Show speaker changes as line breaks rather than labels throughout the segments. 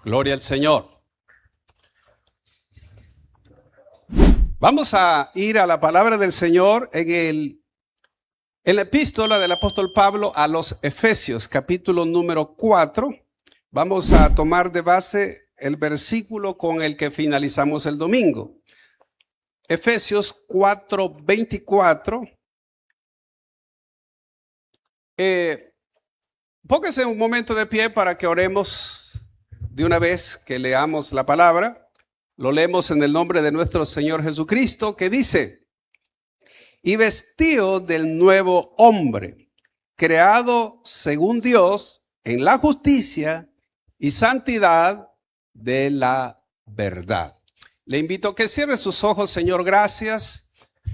Gloria al Señor. Vamos a ir a la palabra del Señor en la epístola del apóstol Pablo a los Efesios, capítulo número 4. Vamos a tomar de base el versículo con el que finalizamos el domingo. Efesios 4:24. Póngase un momento de pie para que oremos de una vez que leamos la palabra. Lo leemos en el nombre de nuestro Señor Jesucristo, que dice: y vestido del nuevo hombre, creado según Dios en la justicia y santidad de la verdad. Le invito a que cierre sus ojos. Señor, gracias.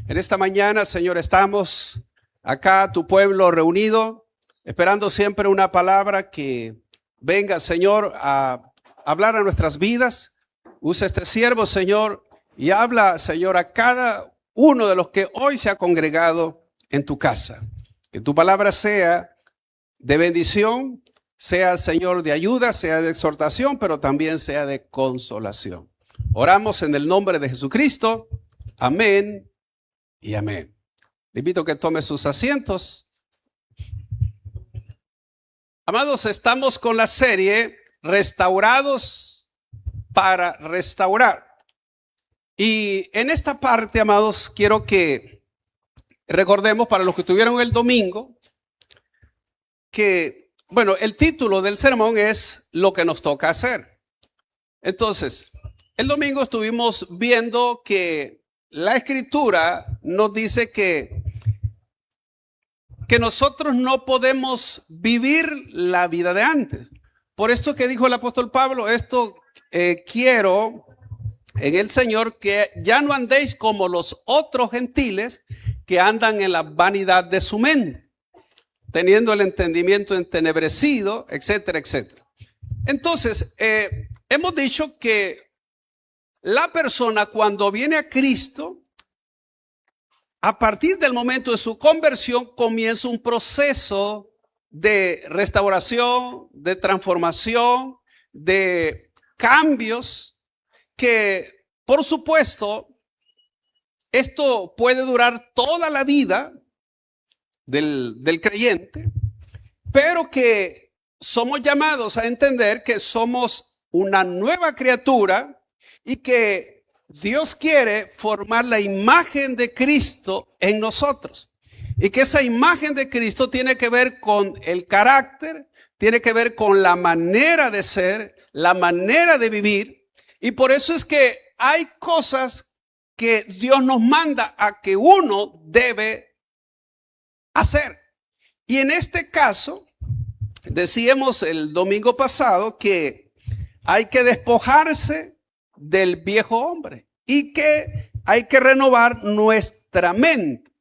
En esta mañana, Señor, estamos acá, tu pueblo reunido, esperando siempre una palabra que venga, Señor, a hablar a nuestras vidas. Usa este siervo, Señor, y habla, Señor, a cada uno de los que hoy se ha congregado en tu casa. Que tu palabra sea de bendición, sea, Señor, de ayuda, sea de exhortación, pero también sea de consolación. Oramos en el nombre de Jesucristo. Amén y amén. Le invito a que tome sus asientos. Amados, estamos con la serie Restaurados para Restaurar. Y en esta parte, amados, quiero que recordemos para los que estuvieron el domingo que, bueno, el título del sermón es Lo que nos toca hacer. Entonces, el domingo estuvimos viendo que la Escritura nos dice que nosotros no podemos vivir la vida de antes. Por esto que dijo el apóstol Pablo, quiero en el Señor que ya no andéis como los otros gentiles que andan en la vanidad de su mente, teniendo el entendimiento entenebrecido, etcétera, etcétera. Entonces, hemos dicho que la persona cuando viene a Cristo, a partir del momento de su conversión, comienza un proceso de restauración, de transformación, de cambios que, por supuesto, esto puede durar toda la vida del creyente, pero que somos llamados a entender que somos una nueva criatura y que Dios quiere formar la imagen de Cristo en nosotros. Y que esa imagen de Cristo tiene que ver con el carácter, tiene que ver con la manera de ser, la manera de vivir. Y por eso es que hay cosas que Dios nos manda a que uno debe hacer. Y en este caso, decíamos el domingo pasado que hay que despojarse del viejo hombre y que hay que renovar nuestra mente.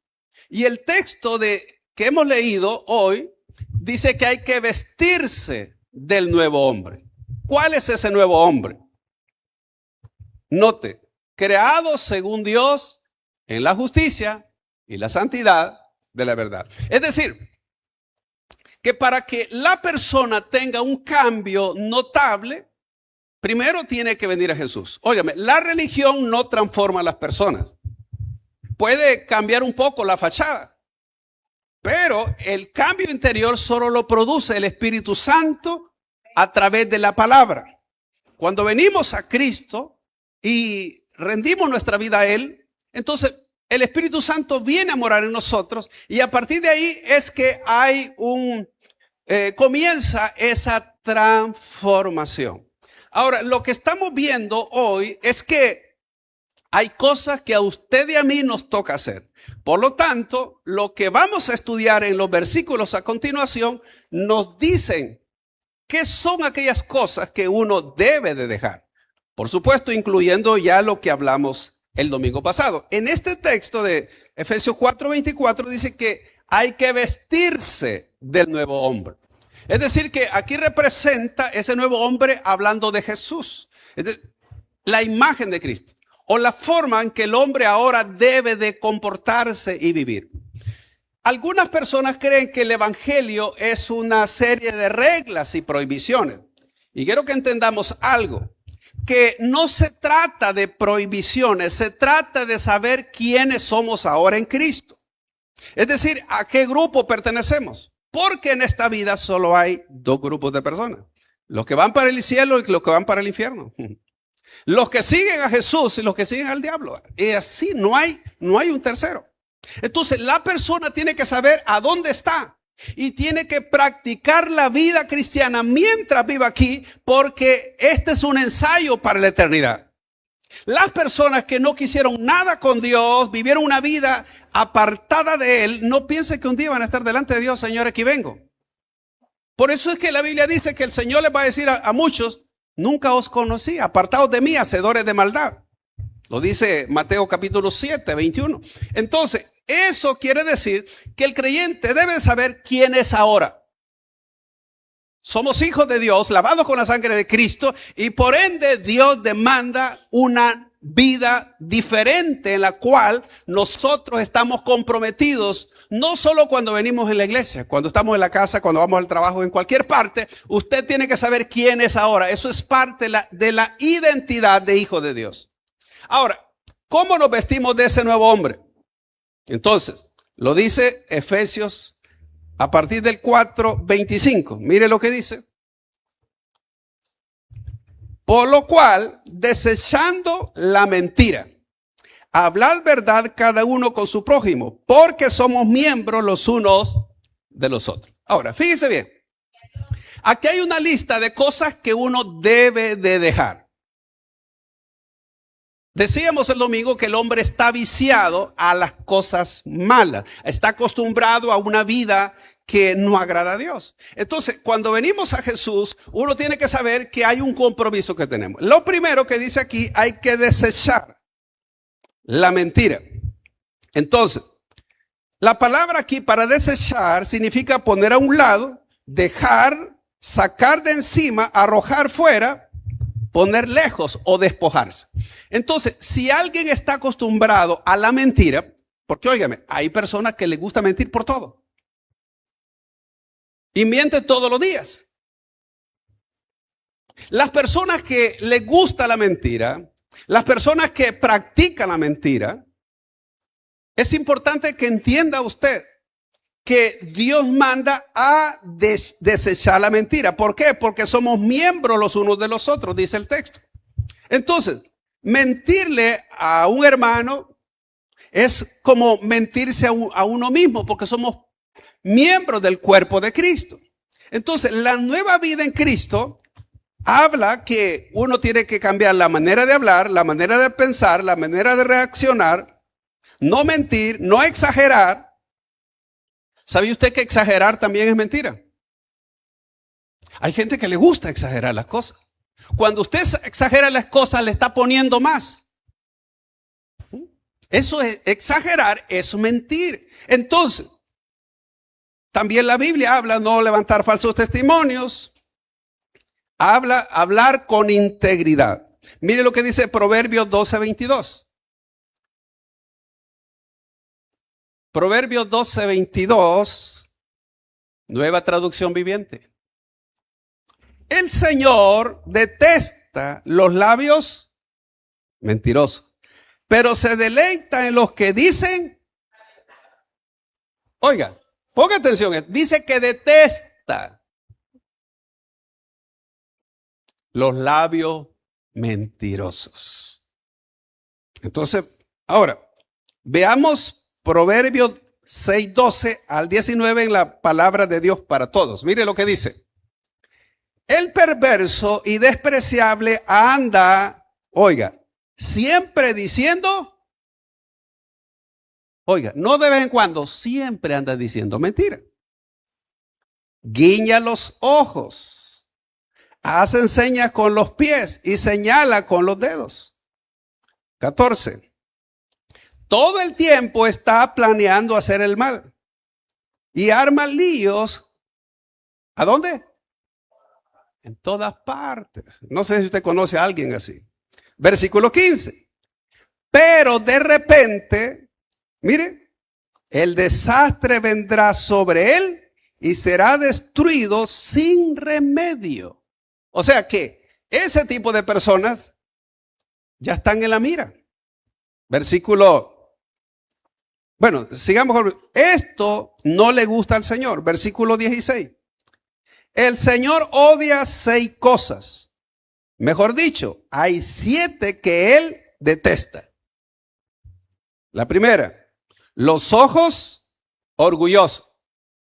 Y el texto que hemos leído hoy dice que hay que vestirse del nuevo hombre. ¿Cuál es ese nuevo hombre? Note, creado según Dios en la justicia y la santidad de la verdad. Es decir, que para que la persona tenga un cambio notable, primero tiene que venir a Jesús. Óigame, la religión no transforma a las personas. Puede cambiar un poco la fachada, pero el cambio interior solo lo produce el Espíritu Santo a través de la palabra. Cuando venimos a Cristo y rendimos nuestra vida a Él, entonces el Espíritu Santo viene a morar en nosotros y a partir de ahí es que hay comienza esa transformación. Ahora, lo que estamos viendo hoy es que hay cosas que a usted y a mí nos toca hacer. Por lo tanto, lo que vamos a estudiar en los versículos a continuación nos dicen qué son aquellas cosas que uno debe de dejar. Por supuesto, incluyendo ya lo que hablamos el domingo pasado. En este texto de Efesios 4:24 dice que hay que vestirse del nuevo hombre. Es decir, que aquí representa ese nuevo hombre hablando de Jesús. Es decir, la imagen de Cristo o la forma en que el hombre ahora debe de comportarse y vivir. Algunas personas creen que el evangelio es una serie de reglas y prohibiciones. Y quiero que entendamos algo, que no se trata de prohibiciones, se trata de saber quiénes somos ahora en Cristo. Es decir, a qué grupo pertenecemos. Porque en esta vida solo hay dos grupos de personas. Los que van para el cielo y los que van para el infierno. Los que siguen a Jesús y los que siguen al diablo. Y así no hay un tercero. Entonces la persona tiene que saber a dónde está. Y tiene que practicar la vida cristiana mientras viva aquí, porque este es un ensayo para la eternidad. Las personas que no quisieron nada con Dios, vivieron una vida apartada de Él, no piensen que un día van a estar delante de Dios, Señor, aquí vengo. Por eso es que la Biblia dice que el Señor les va a decir a muchos, nunca os conocí, apartados de mí, hacedores de maldad. Lo dice Mateo capítulo 7, 21. Entonces, eso quiere decir que el creyente debe saber quién es ahora. Somos hijos de Dios, lavados con la sangre de Cristo, y por ende Dios demanda una vida diferente en la cual nosotros estamos comprometidos, no solo cuando venimos en la iglesia, cuando estamos en la casa, cuando vamos al trabajo, en cualquier parte. Usted tiene que saber quién es ahora. Eso es parte de la identidad de hijo de Dios. Ahora, ¿cómo nos vestimos de ese nuevo hombre? Entonces, lo dice Efesios a partir del 4:25. Mire lo que dice. Por lo cual, desechando la mentira, hablad verdad cada uno con su prójimo, porque somos miembros los unos de los otros. Ahora, fíjese bien. Aquí hay una lista de cosas que uno debe de dejar. Decíamos el domingo que el hombre está viciado a las cosas malas. Está acostumbrado a una vida que no agrada a Dios. Entonces, cuando venimos a Jesús, uno tiene que saber que hay un compromiso que tenemos. Lo primero que dice aquí, hay que desechar la mentira. Entonces, la palabra aquí para desechar significa poner a un lado, dejar, sacar de encima, arrojar fuera, poner lejos o despojarse. Entonces, si alguien está acostumbrado a la mentira, porque óigame, hay personas que les gusta mentir por todo. Y mienten todos los días. Las personas que les gusta la mentira, las personas que practican la mentira, es importante que entienda usted que Dios manda a desechar la mentira. ¿Por qué? Porque somos miembros los unos de los otros, dice el texto. Entonces, mentirle a un hermano es como mentirse a uno mismo, porque somos miembros del cuerpo de Cristo. Entonces, la nueva vida en Cristo habla que uno tiene que cambiar la manera de hablar, la manera de pensar, la manera de reaccionar, no mentir, no exagerar. ¿Sabe usted que exagerar también es mentira? Hay gente que le gusta exagerar las cosas. Cuando usted exagera las cosas, le está poniendo más. Eso es exagerar, es mentir. Entonces, también la Biblia habla no levantar falsos testimonios. Habla hablar con integridad. Mire lo que dice Proverbios 12:22. Proverbios 12:22, nueva traducción viviente. El Señor detesta los labios mentirosos, pero se deleita en los que dicen. Oiga, ponga atención, dice que detesta los labios mentirosos. Entonces, ahora, veamos Proverbios 6:12 al 19 en la palabra de Dios para todos. Mire lo que dice. El perverso y despreciable anda, oiga, siempre diciendo, oiga, no de vez en cuando, siempre anda diciendo mentira. Guiña los ojos, hace señas con los pies y señala con los dedos. 14. Todo el tiempo está planeando hacer el mal y arma líos. ¿A dónde? En todas partes. No sé si usted conoce a alguien así. Versículo 15. Pero de repente, mire, el desastre vendrá sobre él y será destruido sin remedio. O sea que ese tipo de personas ya están en la mira. Sigamos. Esto no le gusta al Señor. Versículo 16. El Señor odia 6 cosas. Mejor dicho, hay 7 que Él detesta. La primera, los ojos orgullosos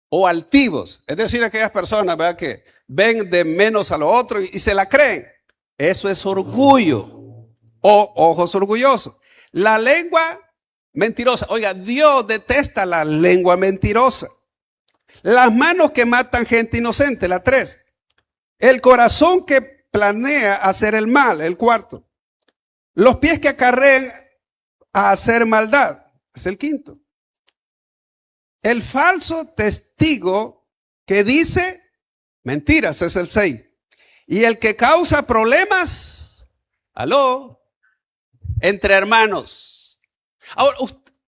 o altivos. Es decir, aquellas personas, ¿verdad?, que ven de menos a lo otro y se la creen. Eso es orgullo o ojos orgullosos. La lengua mentirosa. Oiga, Dios detesta la lengua mentirosa. Las manos que matan gente inocente, la 3. El corazón que planea hacer el mal, el 4. Los pies que acarrean a hacer maldad, es el 5. El falso testigo que dice mentiras, es el 6. Y el que causa problemas, entre hermanos. Ahora,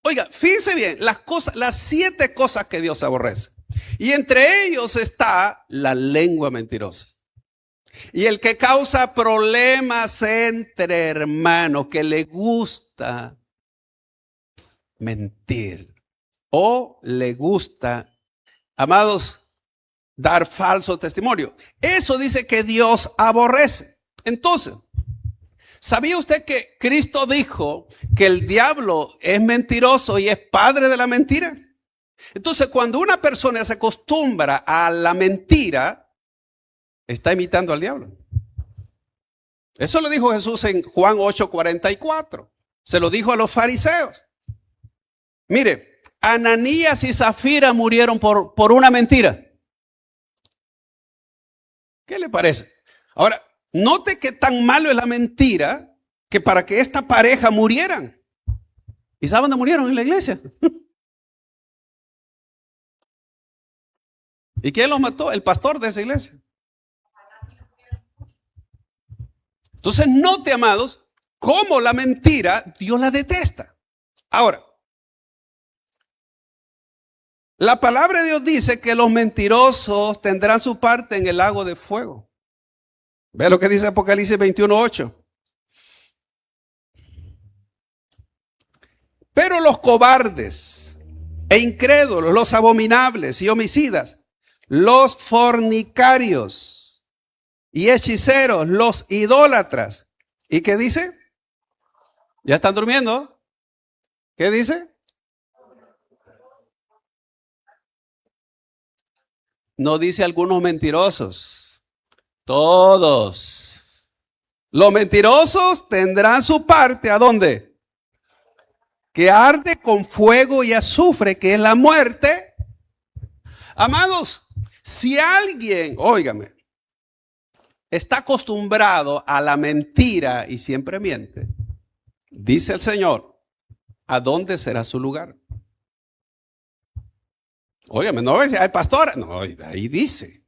oiga, fíjense bien, las 7 cosas que Dios aborrece. Y entre ellos está la lengua mentirosa. Y el que causa problemas entre hermanos, que le gusta mentir o le gusta, amados, dar falso testimonio. Eso dice que Dios aborrece. Entonces, ¿sabía usted que Cristo dijo que el diablo es mentiroso y es padre de la mentira? Entonces, cuando una persona se acostumbra a la mentira, está imitando al diablo. Eso lo dijo Jesús en Juan 8:44. Se lo dijo a los fariseos. Mire, Ananías y Zafira murieron por una mentira. ¿Qué le parece? Ahora, note que tan malo es la mentira que para que esta pareja murieran. ¿Y saben dónde murieron? En la iglesia. ¿Y quién los mató? El pastor de esa iglesia. Entonces, note, amados, cómo la mentira Dios la detesta. Ahora, la palabra de Dios dice que los mentirosos tendrán su parte en el lago de fuego. Ve lo que dice Apocalipsis 21:8. Pero los cobardes e incrédulos, los abominables y homicidas, los fornicarios y hechiceros, los idólatras. ¿Y qué dice? ¿Ya están durmiendo? ¿Qué dice? No dice algunos mentirosos, todos. Los mentirosos tendrán su parte, ¿a dónde? Que arde con fuego y azufre, que es la muerte. Amados, si alguien, óigame, está acostumbrado a la mentira y siempre miente, dice el Señor, ¿a dónde será su lugar? Óigame, no dice, ay, pastor, no, ahí dice.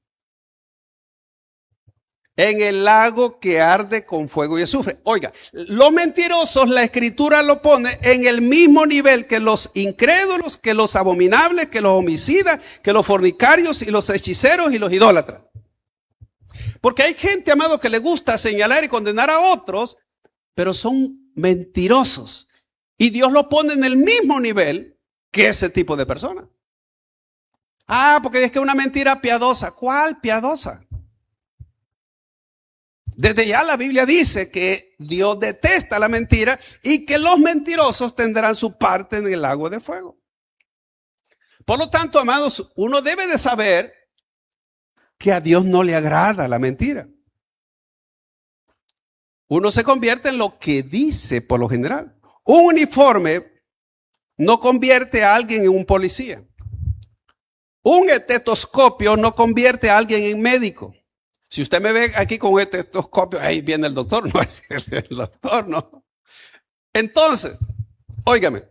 En el lago que arde con fuego y azufre. Oiga, los mentirosos, la escritura lo pone en el mismo nivel que los incrédulos, que los abominables, que los homicidas, que los fornicarios y los hechiceros y los idólatras. Porque hay gente, amado, que le gusta señalar y condenar a otros, pero son mentirosos. Y Dios lo pone en el mismo nivel que ese tipo de personas. Ah, porque es que una mentira piadosa. ¿Cuál piadosa? Desde ya la Biblia dice que Dios detesta la mentira y que los mentirosos tendrán su parte en el lago de fuego. Por lo tanto, amados, uno debe de saber que a Dios no le agrada la mentira. Uno se convierte en lo que dice por lo general. Un uniforme no convierte a alguien en un policía. Un estetoscopio no convierte a alguien en médico. Si usted me ve aquí con un estetoscopio, ahí viene el doctor, no es el doctor, no. Entonces, óigame,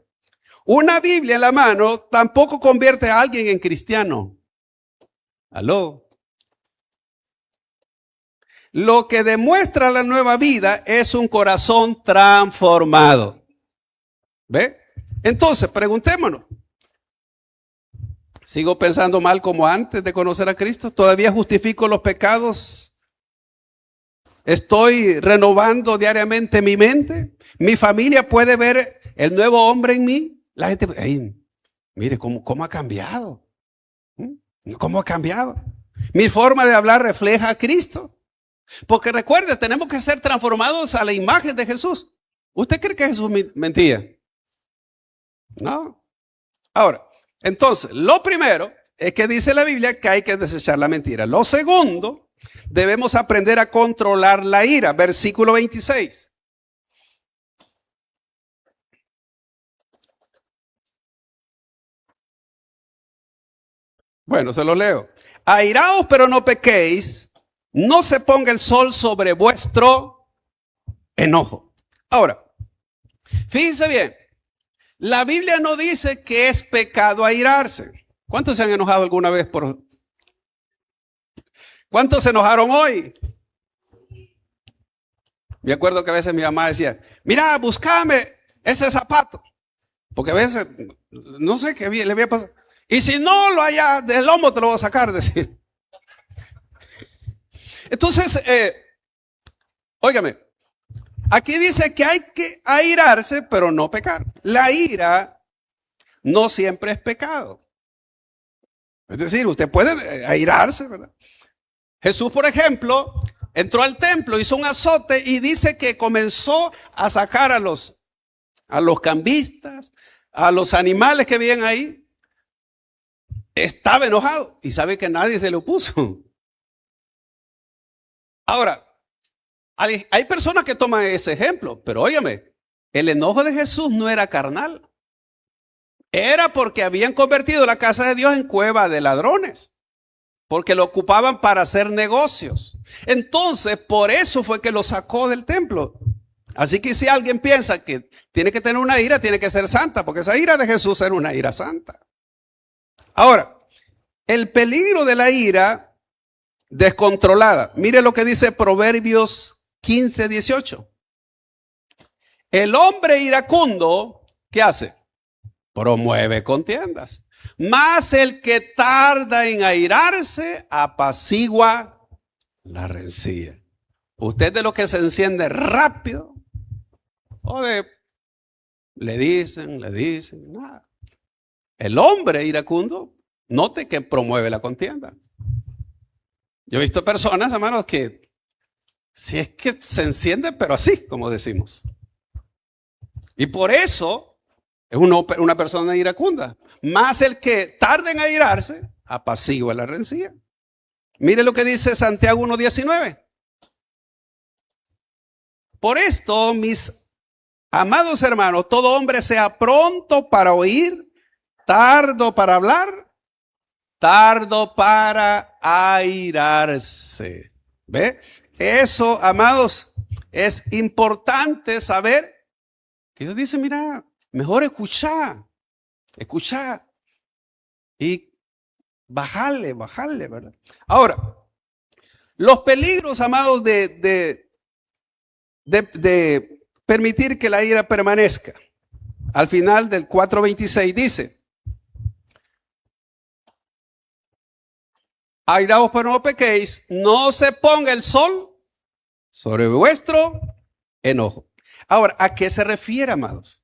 una Biblia en la mano tampoco convierte a alguien en cristiano. ¿Aló? Lo que demuestra la nueva vida es un corazón transformado. ¿Ve? Entonces, preguntémonos. ¿Sigo pensando mal como antes de conocer a Cristo? ¿Todavía justifico los pecados Estoy renovando diariamente mi mente. Mi familia puede ver el nuevo hombre en mí. La gente, "Ey, mire cómo ha cambiado. ¿Cómo ha cambiado? Mi forma de hablar refleja a Cristo. Porque recuerde, tenemos que ser transformados a la imagen de Jesús. ¿Usted cree que Jesús mentía? No. Ahora, entonces, lo primero es que dice la Biblia que hay que desechar la mentira. Lo segundo, debemos aprender a controlar la ira. Versículo 26. Bueno, se lo leo. Airaos, pero no pequéis. No se ponga el sol sobre vuestro enojo. Ahora, fíjense bien. La Biblia no dice que es pecado airarse. ¿Cuántos se han enojado alguna vez por? ¿Cuántos se enojaron hoy? Me acuerdo que a veces mi mamá decía, mira, búscame ese zapato. Porque a veces, no sé qué le había pasado. Y si no lo haya del lomo, te lo voy a sacar, decía. Entonces, óigame, aquí dice que hay que airarse, pero no pecar. La ira no siempre es pecado. Es decir, usted puede airarse, ¿verdad? Jesús, por ejemplo, entró al templo, hizo un azote y dice que comenzó a sacar a los cambistas, a los animales que vivían ahí. Estaba enojado y sabe que nadie se lo puso. Ahora, hay personas que toman ese ejemplo, pero óyame, el enojo de Jesús no era carnal. Era porque habían convertido la casa de Dios en cueva de ladrones. Porque lo ocupaban para hacer negocios. Entonces, por eso fue que lo sacó del templo. Así que si alguien piensa que tiene que tener una ira, tiene que ser santa, porque esa ira de Jesús era una ira santa. Ahora, el peligro de la ira descontrolada. Mire lo que dice Proverbios 15:18. El hombre iracundo, ¿qué hace? Promueve contiendas. Mas el que tarda en airarse apacigua la rencilla. Usted de lo que se enciende rápido o le dicen, nada. El hombre iracundo, note que promueve la contienda. Yo he visto personas, hermanos, que si es que se enciende, pero así, como decimos. Y por eso es una persona iracunda. Más el que tarda en airarse, apacigua la rencilla. Mire lo que dice Santiago 1:19. Por esto, mis amados hermanos, todo hombre sea pronto para oír, tardo para hablar, tardo para airarse. ¿Ve? Eso, amados, es importante saber. Que Dios dice, mira, mejor escuchar y bajarle, ¿verdad? Ahora, los peligros, amados, de permitir que la ira permanezca. Al final del 4:26 dice, airaos pero no pequéis, no se ponga el sol sobre vuestro enojo. Ahora, ¿a qué se refiere, amados?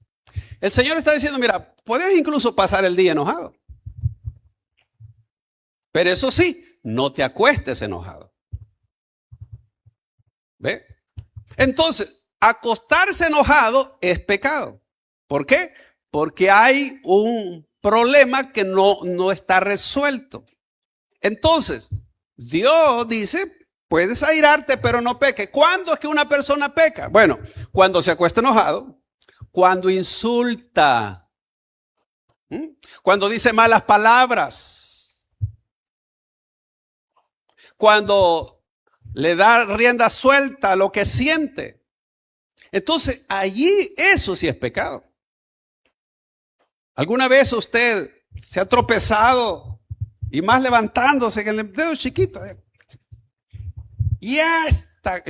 El Señor está diciendo, mira, puedes incluso pasar el día enojado. Pero eso sí, no te acuestes enojado. ¿Ve? Entonces, acostarse enojado es pecado. ¿Por qué? Porque hay un problema que no está resuelto. Entonces, Dios dice, puedes airarte, pero no peque. ¿Cuándo es que una persona peca? Bueno, cuando se acuesta enojado, cuando insulta, cuando dice malas palabras, cuando le da rienda suelta a lo que siente. Entonces, allí eso sí es pecado. ¿Alguna vez usted se ha tropezado y más levantándose en el dedo chiquito? Ya está.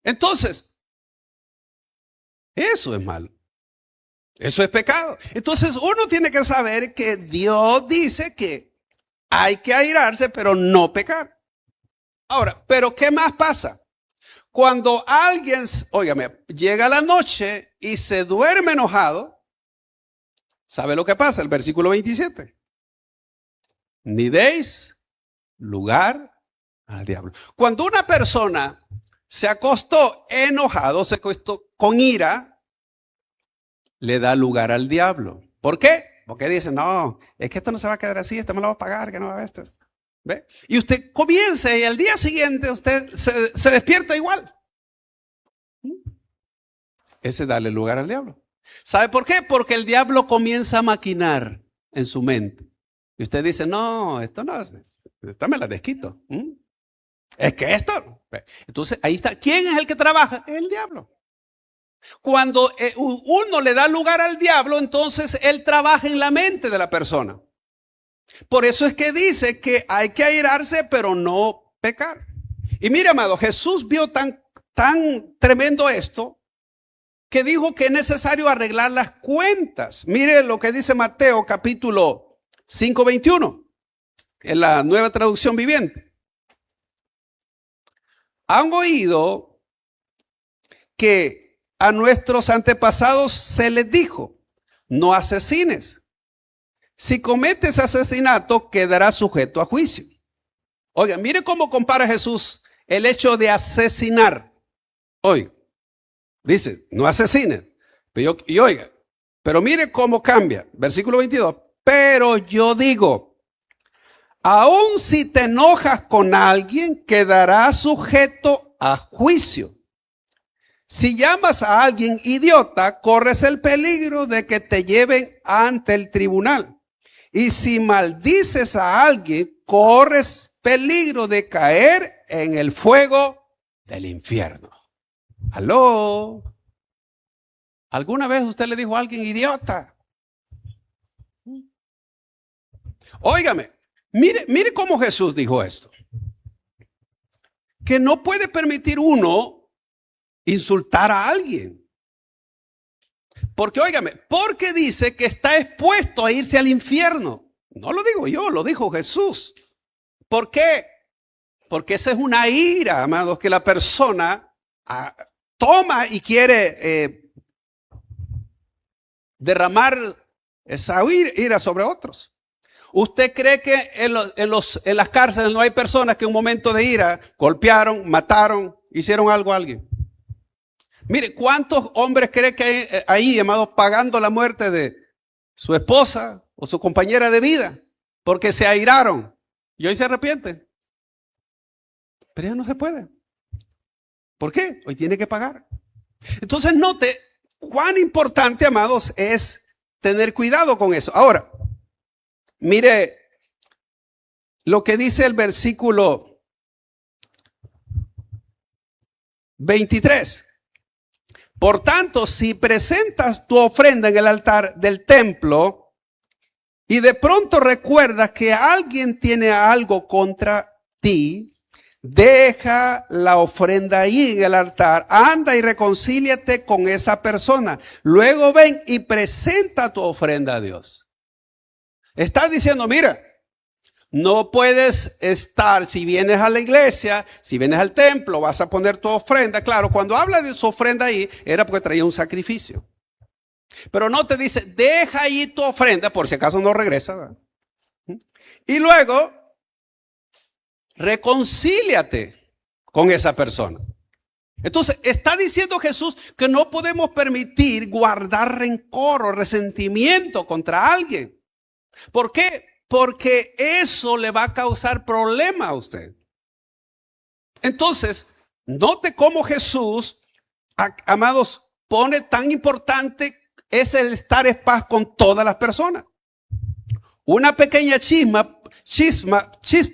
Entonces, eso es malo. Eso es pecado. Entonces, uno tiene que saber que Dios dice que hay que airarse, pero no pecar. Ahora, pero ¿qué más pasa? Cuando alguien, óigame, llega la noche y se duerme enojado, ¿sabe lo que pasa? El versículo 27. Ni deis lugar al diablo. Cuando una persona se acostó enojado, se acostó con ira, le da lugar al diablo. ¿Por qué? Porque dice, no, es que esto no se va a quedar así, esto me lo va a pagar, que no va a ver esto. ¿Ve? Y usted comienza y al día siguiente usted se despierta igual. Ese es darle lugar al diablo. ¿Sabe por qué? Porque el diablo comienza a maquinar en su mente. Y usted dice, no, esto no es, esta me la desquito. Es que esto. Entonces ahí está. ¿Quién es el que trabaja? El diablo. Cuando uno le da lugar al diablo, entonces él trabaja en la mente de la persona. Por eso es que dice que hay que airarse, pero no pecar. Y mire, amado, Jesús vio tan tremendo esto que dijo que es necesario arreglar las cuentas. Mire lo que dice Mateo capítulo 5, 21, en la Nueva Traducción Viviente. Han oído que a nuestros antepasados se les dijo, no asesines. Si cometes asesinato, quedarás sujeto a juicio. Oiga, mire cómo compara Jesús el hecho de asesinar. Oiga, dice, no asesinen. Y oiga, pero mire cómo cambia. Versículo 22. Pero yo digo, aun si te enojas con alguien, quedarás sujeto a juicio. Si llamas a alguien idiota, corres el peligro de que te lleven ante el tribunal. Y si maldices a alguien, corres peligro de caer en el fuego del infierno. ¿Aló? ¿Alguna vez usted le dijo a alguien idiota? Óigame, mire cómo Jesús dijo esto. Que no puede permitir uno insultar a alguien. Porque, óigame, porque dice que está expuesto a irse al infierno. No lo digo yo, lo dijo Jesús. ¿Por qué? Porque esa es una ira, amados, que la persona toma y quiere derramar esa ira sobre otros. ¿Usted cree que en las cárceles no hay personas que en un momento de ira golpearon, mataron, hicieron algo a alguien? Mire, ¿cuántos hombres cree que hay ahí, amados, pagando la muerte de su esposa o su compañera de vida? Porque se airaron y hoy se arrepienten. Pero ya no se puede. ¿Por qué? Hoy tiene que pagar. Entonces note cuán importante, amados, es tener cuidado con eso. Ahora, mire lo que dice el versículo 23. Por tanto, si presentas tu ofrenda en el altar del templo y de pronto recuerdas que alguien tiene algo contra ti, deja la ofrenda ahí en el altar, anda y reconcíliate con esa persona. Luego ven y presenta tu ofrenda a Dios. Estás diciendo, mira, no puedes estar, si vienes a la iglesia, si vienes al templo, vas a poner tu ofrenda. Claro, cuando habla de su ofrenda ahí, era porque traía un sacrificio. Pero no te dice, deja ahí tu ofrenda, por si acaso no regresa, ¿verdad? Y luego, reconcíliate con esa persona. Entonces, está diciendo Jesús que no podemos permitir guardar rencor o resentimiento contra alguien. ¿Por qué? Porque eso le va a causar problema a usted. Entonces, note cómo Jesús, amados, pone tan importante es el estar en paz con todas las personas. Una pequeña chispa,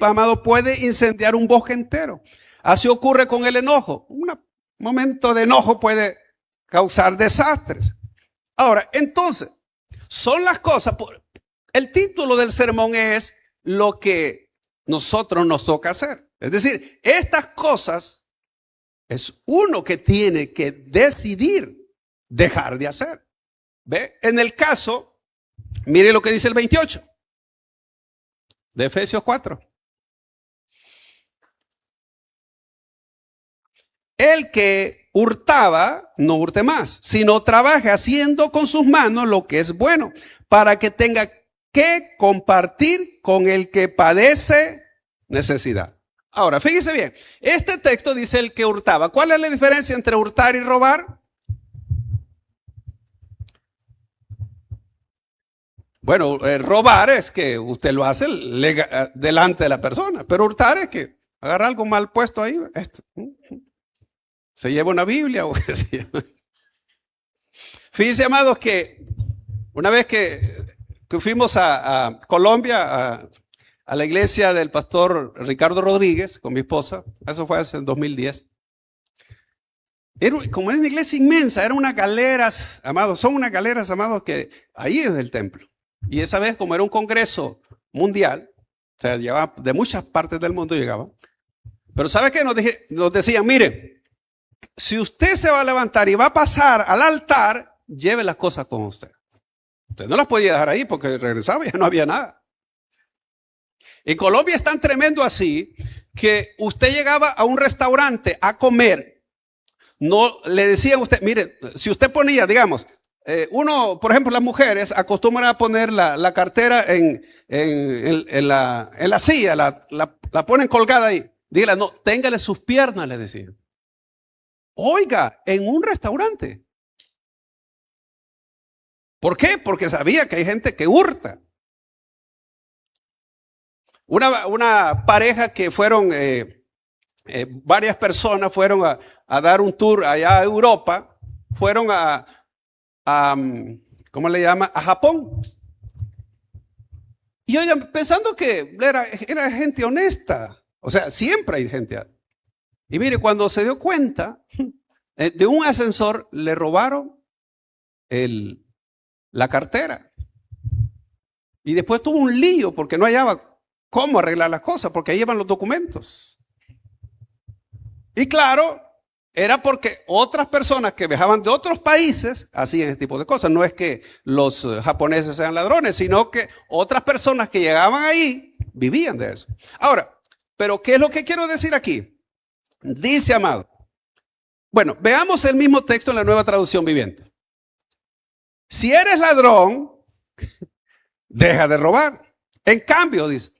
amado, puede incendiar un bosque entero. Así ocurre con el enojo. Un momento de enojo puede causar desastres. Ahora, entonces, son las cosas. El título del sermón es lo que nosotros nos toca hacer. Es decir, estas cosas es uno que tiene que decidir dejar de hacer. ¿Ve? En el caso, mire lo que dice el 28 de Efesios 4. el que hurtaba, no hurte más, sino trabaje haciendo con sus manos lo que es bueno, para que tenga que compartir con el que padece necesidad. Ahora, fíjese bien, este texto dice el que hurtaba. ¿Cuál es la diferencia entre hurtar y robar? Bueno, robar es que usted lo hace delante de la persona, pero hurtar es que agarra algo mal puesto ahí, se lleva una Biblia o qué sé yo. Fíjense, amados, que una vez que fuimos a Colombia, a la iglesia del pastor Ricardo Rodríguez con mi esposa, eso fue hace el 2010. Como es una iglesia inmensa, eran unas galeras, amados, son unas galeras, amados, que ahí es el templo. Y esa vez, como era un congreso mundial, o sea, llevaba de muchas partes del mundo llegaban. Pero ¿sabe qué? Nos decían, mire, si usted se va a levantar y va a pasar al altar, lleve las cosas con usted. Usted no las podía dejar ahí porque regresaba y ya no había nada. En Colombia es tan tremendo así que usted llegaba a un restaurante a comer, no le decían a usted, mire, si usted ponía, digamos, uno, por ejemplo, las mujeres acostumbran a poner la cartera en la silla, la ponen colgada ahí. Dígale, no, téngale sus piernas, le decían. Oiga, en un restaurante. ¿Por qué? Porque sabía que hay gente que hurta. Una pareja que fueron, varias personas fueron a dar un tour allá a Europa, fueron ¿cómo le llama? A Japón. Y oigan, pensando que era gente honesta. O sea, siempre hay gente. Y mire, cuando se dio cuenta de un ascensor, le robaron la cartera. Y después tuvo un lío porque no hallaba cómo arreglar las cosas, porque ahí llevan los documentos. Y claro, era porque otras personas que viajaban de otros países hacían ese tipo de cosas. No es que los japoneses sean ladrones, sino que otras personas que llegaban ahí vivían de eso. Ahora, pero ¿qué es lo que quiero decir aquí? Dice, amado. Bueno, veamos el mismo texto en la Nueva Traducción Viviente. Si eres ladrón, deja de robar. En cambio, dice,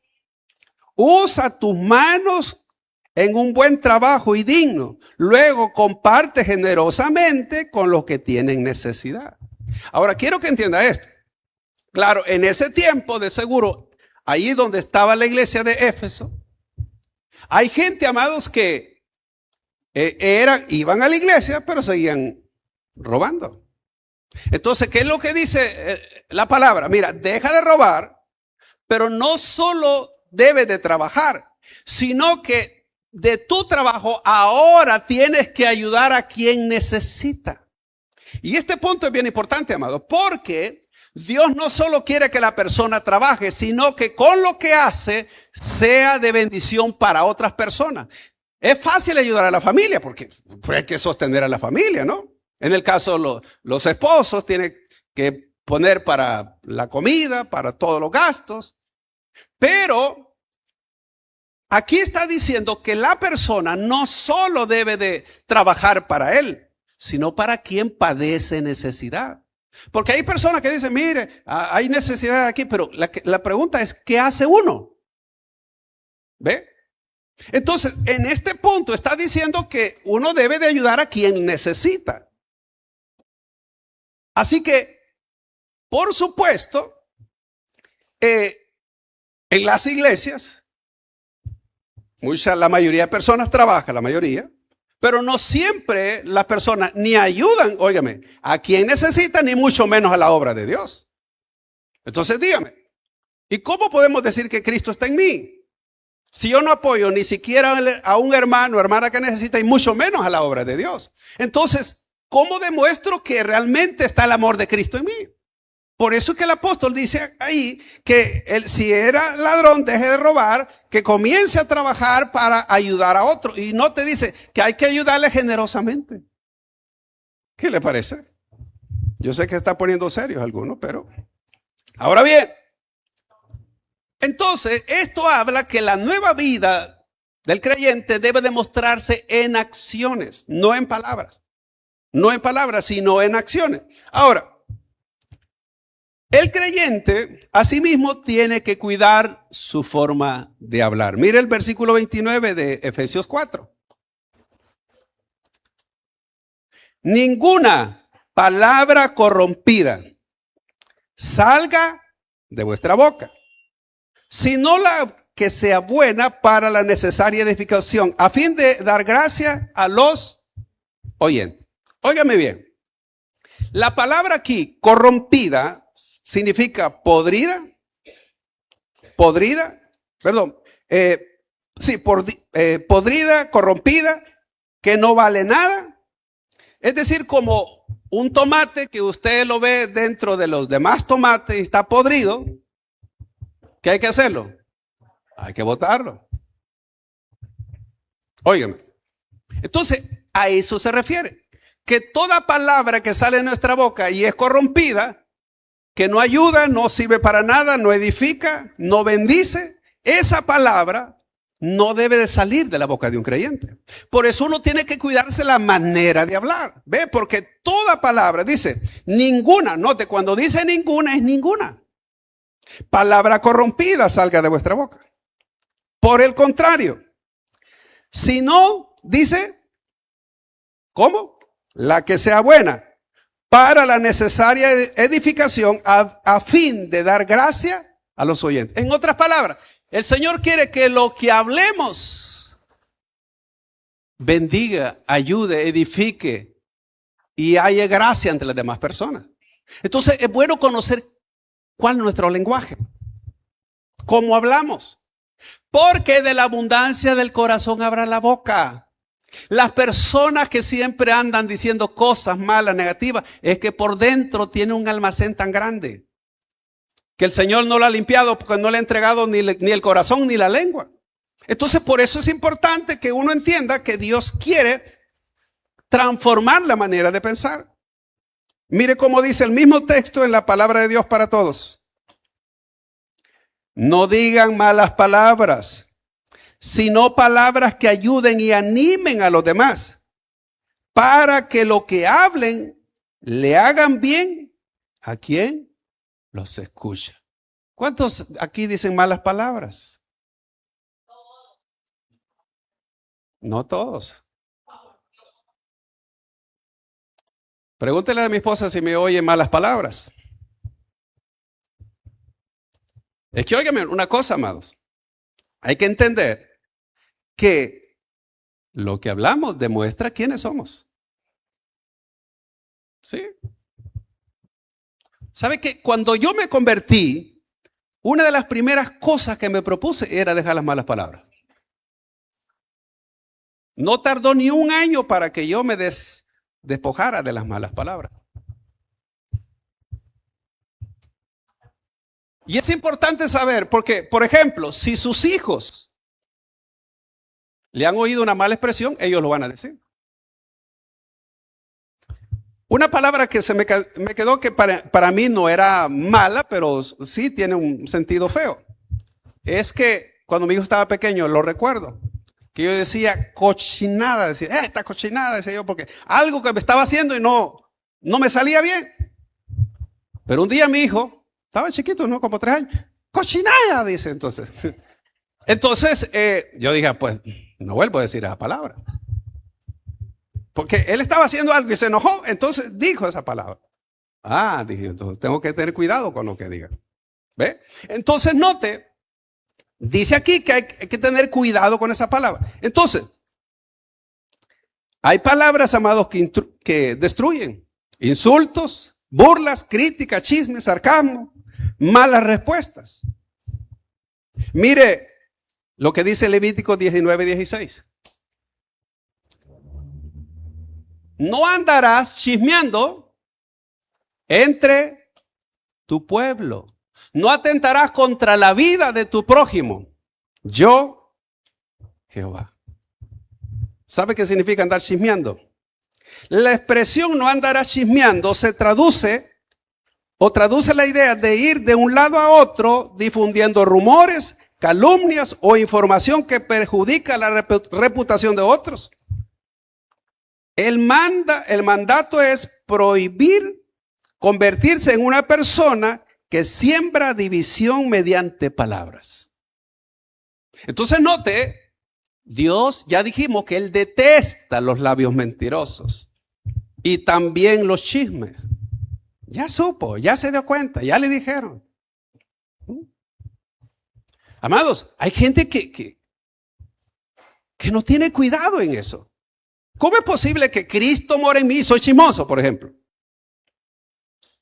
usa tus manos en un buen trabajo y digno. Luego comparte generosamente con los que tienen necesidad. Ahora, quiero que entienda esto. Claro, en ese tiempo, de seguro, ahí donde estaba la iglesia de Éfeso, hay gente, amados, que iban a la iglesia, pero seguían robando. Entonces, ¿qué es lo que dice la palabra? Mira, deja de robar, pero no solo debes de trabajar, sino que de tu trabajo ahora tienes que ayudar a quien necesita. Y este punto es bien importante, amado, porque Dios no solo quiere que la persona trabaje, sino que con lo que hace sea de bendición para otras personas. Es fácil ayudar a la familia porque hay que sostener a la familia, ¿no? En el caso los esposos tienen que poner para la comida, para todos los gastos. Pero aquí está diciendo que la persona no solo debe de trabajar para él, sino para quien padece necesidad. Porque hay personas que dicen, mire, hay necesidad aquí, pero la pregunta es, ¿qué hace uno? ¿Ve? Entonces, en este punto está diciendo que uno debe de ayudar a quien necesita. Así que, por supuesto, en las iglesias, la mayoría de personas trabajan, la mayoría, pero no siempre las personas ni ayudan, óigame, a quien necesita, ni mucho menos a la obra de Dios. Entonces dígame, ¿y cómo podemos decir que Cristo está en mí? Si yo no apoyo ni siquiera a un hermano o hermana que necesita, y mucho menos a la obra de Dios. Entonces, ¿cómo demuestro que realmente está el amor de Cristo en mí? Por eso es que el apóstol dice ahí que si era ladrón, deje de robar, que comience a trabajar para ayudar a otro. Y no te dice que hay que ayudarle generosamente. ¿Qué le parece? Yo sé que está poniendo serios algunos, pero ahora bien, entonces esto habla que la nueva vida del creyente debe demostrarse en acciones, no en palabras. No en palabras, sino en acciones. Ahora, el creyente asimismo tiene que cuidar su forma de hablar. Mire el versículo 29 de Efesios 4. Ninguna palabra corrompida salga de vuestra boca, sino la que sea buena para la necesaria edificación, a fin de dar gracia a los oyentes. Óigame bien, la palabra aquí, corrompida, significa podrida, podrida, corrompida, que no vale nada. Es decir, como un tomate que usted lo ve dentro de los demás tomates y está podrido, ¿qué hay que hacerlo? Hay que botarlo. Óigame. Entonces, a eso se refiere. Que toda palabra que sale de nuestra boca y es corrompida, que no ayuda, no sirve para nada, no edifica, no bendice, esa palabra no debe de salir de la boca de un creyente. Por eso uno tiene que cuidarse la manera de hablar. ¿Ve? Porque toda palabra dice ninguna. Note, cuando dice ninguna es ninguna palabra corrompida salga de vuestra boca. Por el contrario, si no, dice, ¿cómo? La que sea buena para la necesaria edificación a fin de dar gracia a los oyentes. En otras palabras, el Señor quiere que lo que hablemos bendiga, ayude, edifique y haya gracia entre las demás personas. Entonces es bueno conocer cuál es nuestro lenguaje, cómo hablamos, porque de la abundancia del corazón abra la boca. Las personas que siempre andan diciendo cosas malas, negativas, es que por dentro tiene un almacén tan grande que el Señor no lo ha limpiado porque no le ha entregado ni el corazón ni la lengua. Entonces por eso es importante que uno entienda que Dios quiere transformar la manera de pensar. Mire cómo dice el mismo texto en la palabra de Dios para todos. No digan malas palabras, sino palabras que ayuden y animen a los demás, para que lo que hablen le hagan bien a quien los escucha. ¿Cuántos aquí dicen malas palabras? No todos. Pregúntele a mi esposa si me oye malas palabras. Es que óigame una cosa, amados. Hay que entender que lo que hablamos demuestra quiénes somos. ¿Sí? ¿Sabe que cuando yo me convertí, una de las primeras cosas que me propuse era dejar las malas palabras? No tardó ni un año para que yo me despojara de las malas palabras. Y es importante saber, porque, por ejemplo, si sus hijos le han oído una mala expresión, ellos lo van a decir. Una palabra que me quedó que para mí no era mala, pero sí tiene un sentido feo. Es que cuando mi hijo estaba pequeño, lo recuerdo, que yo decía cochinada, decía, esta cochinada, decía yo, porque algo que me estaba haciendo y no me salía bien. Pero un día mi hijo, estaba chiquito, ¿no? Como 3 años. Cochinada, dice entonces. Entonces, yo dije, pues, no vuelvo a decir esa palabra. Porque él estaba haciendo algo y se enojó, entonces dijo esa palabra. Ah, dije, entonces tengo que tener cuidado con lo que diga. ¿Ve? Entonces, note, dice aquí que hay que tener cuidado con esa palabra. Entonces, hay palabras, amados, que destruyen. Insultos, burlas, críticas, chismes, sarcasmo, malas respuestas. Mire lo que dice Levítico 19:16. No andarás chismeando entre tu pueblo. No atentarás contra la vida de tu prójimo. Yo, Jehová. ¿Sabe qué significa andar chismeando? La expresión no andarás chismeando se traduce la idea de ir de un lado a otro difundiendo rumores, calumnias o información que perjudica la reputación de otros. El mandato es prohibir convertirse en una persona que siembra división mediante palabras. Entonces note, Dios ya dijimos que Él detesta los labios mentirosos y también los chismes. Ya supo, ya se dio cuenta, ya le dijeron. Amados, hay gente que no tiene cuidado en eso. ¿Cómo es posible que Cristo mora en mí? Soy chismoso, por ejemplo.